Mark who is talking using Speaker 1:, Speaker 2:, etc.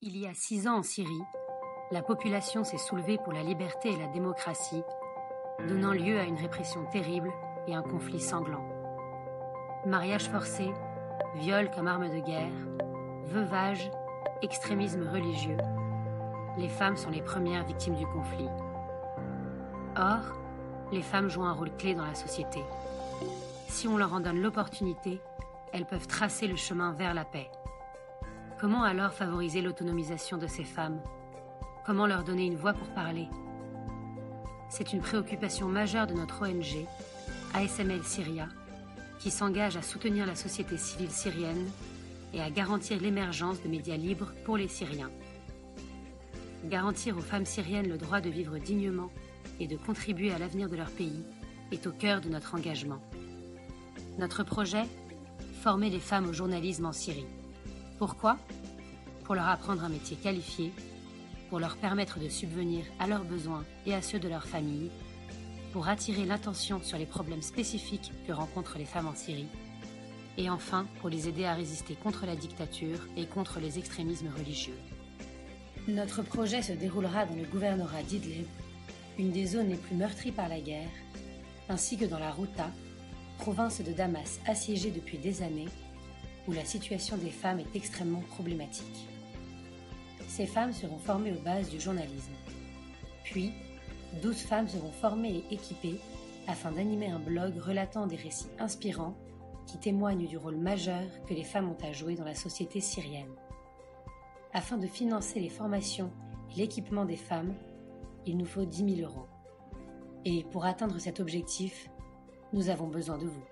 Speaker 1: Il y a 6 ans en Syrie, la population s'est soulevée pour la liberté et la démocratie, donnant lieu à une répression terrible et un conflit sanglant. Mariage forcé, viol comme arme de guerre, veuvage, extrémisme religieux, les femmes sont les premières victimes du conflit. Or, les femmes jouent un rôle clé dans la société. Si on leur en donne l'opportunité, elles peuvent tracer le chemin vers la paix. Comment alors favoriser l'autonomisation de ces femmes? Comment leur donner une voix pour parler? C'est une préoccupation majeure de notre ONG, ASML Syria, qui s'engage à soutenir la société civile syrienne et à garantir l'émergence de médias libres pour les Syriens. Garantir aux femmes syriennes le droit de vivre dignement et de contribuer à l'avenir de leur pays est au cœur de notre engagement. Notre projet, former les femmes au journalisme en Syrie. Pourquoi? Pour leur apprendre un métier qualifié, pour leur permettre de subvenir à leurs besoins et à ceux de leur famille, pour attirer l'attention sur les problèmes spécifiques que rencontrent les femmes en Syrie, et enfin pour les aider à résister contre la dictature et contre les extrémismes religieux. Notre projet se déroulera dans le gouvernorat d'Idlib, une des zones les plus meurtries par la guerre, ainsi que dans la Ghouta, province de Damas assiégée depuis des années, où la situation des femmes est extrêmement problématique. Ces femmes seront formées aux bases du journalisme. Puis, 12 femmes seront formées et équipées afin d'animer un blog relatant des récits inspirants qui témoignent du rôle majeur que les femmes ont à jouer dans la société syrienne. Afin de financer les formations et l'équipement des femmes, il nous faut 10 000 €. Et pour atteindre cet objectif, nous avons besoin de vous.